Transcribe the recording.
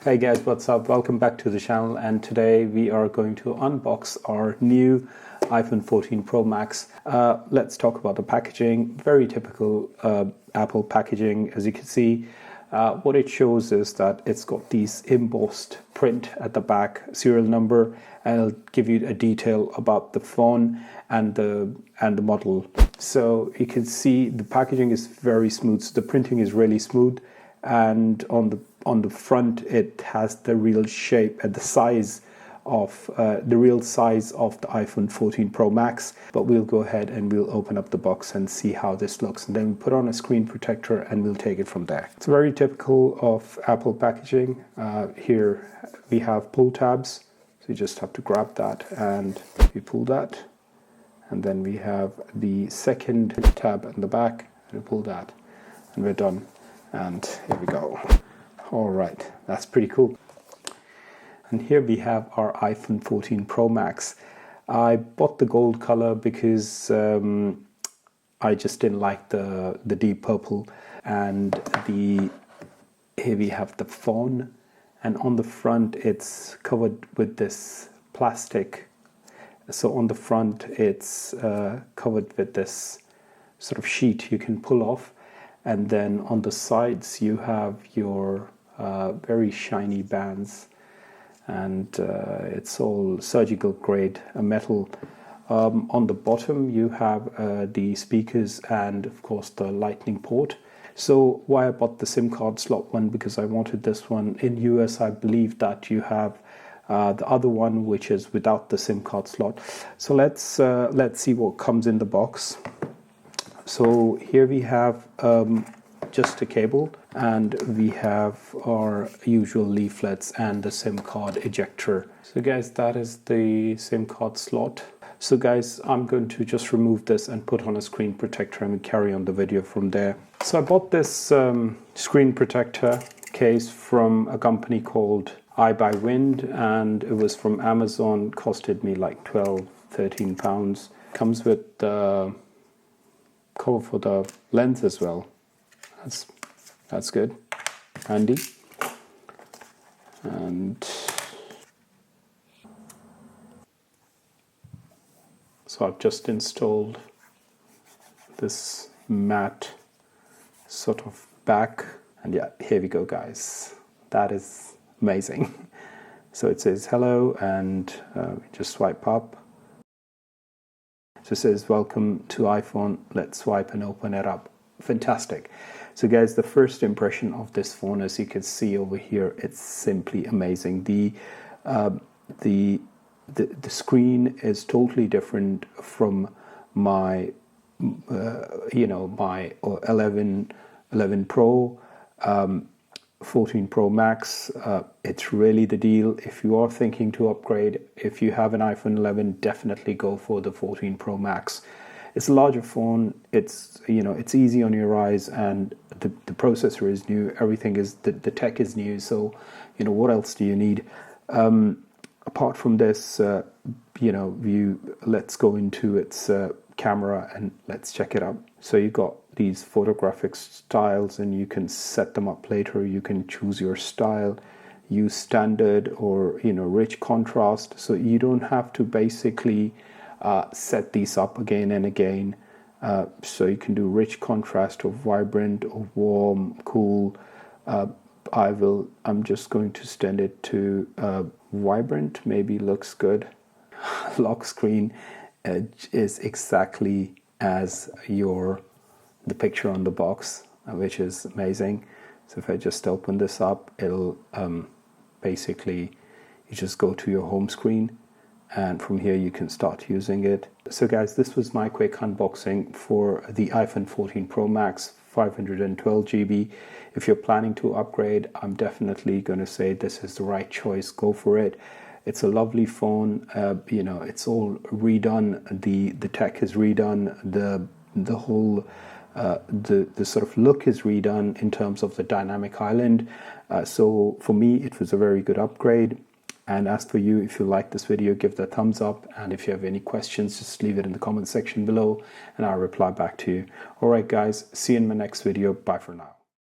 Hey guys, what's up? Welcome back to the channel, and today we are going to unbox our new iPhone 14 Pro Max. Let's talk about the packaging. Very typical Apple packaging. As you can see, what it shows is that it's got these embossed print at the back, serial number, and it'll give you a detail about the phone and the model. So you can see the packaging is very smooth. So the printing is really smooth, and on the front it has the real shape and the size of the real size of the iPhone 14 Pro Max. But we'll go ahead and we'll open up the box and see how this looks, and then we put on a screen protector and we'll take it from there. It's very typical of Apple packaging. Here we have pull tabs, so you just have to grab that and you pull that, and then we have the second tab in the back and we pull that, and we're done. And here we go. All right, that's pretty cool. And here we have our iPhone 14 Pro Max. I bought the gold color because I just didn't like the deep purple. And here we have the phone, and on the front it's covered with this plastic. So on the front it's covered with this sort of sheet you can pull off. And then on the sides you have your very shiny bands, and it's all surgical grade metal. On the bottom you have the speakers and of course the lightning port. So why I bought the SIM card slot one, because I wanted this one. In US I believe that you have the other one which is without the SIM card slot. So let's see what comes in the box. So here we have just a cable, and we have our usual leaflets and the SIM card ejector. So guys, that is the SIM card slot. So guys, I'm going to just remove this and put on a screen protector and carry on the video from there. So I bought this screen protector case from a company called iBuyWind, and it was from Amazon. Costed me like 12-13 pounds. Comes with the cover for the lens as well. That's good, handy. And so I've just installed this matte sort of back, and yeah, here we go guys. That is amazing. So it says hello, and just swipe up. So it says welcome to iPhone. Let's swipe and open it up. Fantastic. So guys, the first impression of this phone, as you can see over here, it's simply amazing. The screen is totally different from my my 11 Pro, 14 Pro Max. It's really the deal. If you are thinking to upgrade, if you have an iPhone 11, definitely go for the 14 Pro Max. It's a larger phone. It's it's easy on your eyes, and the processor is new. Everything is the tech is new. So what else do you need? Apart from this, let's go into its camera and let's check it out. So you got these photographic styles, and you can set them up later. You can choose your style, use standard or rich contrast. So you don't have to basically set these up again and again. So you can do rich contrast or vibrant or warm, cool. I'm just going to stand it to vibrant. Maybe looks good. Lock screen is exactly as the picture on the box, which is amazing. So if I just open this up, it'll basically, you just go to your home screen, and from here you can start using it. So guys, this was my quick unboxing for the iPhone 14 Pro Max, 512 GB. If you're planning to upgrade, I'm definitely going to say this is the right choice. Go for it. It's a lovely phone. It's all redone. The tech is redone. The whole the sort of look is redone in terms of the dynamic island. So for me, it was a very good upgrade. And as for you, if you like this video, give that a thumbs up. And if you have any questions, just leave it in the comment section below and I'll reply back to you. All right, guys, see you in my next video. Bye for now.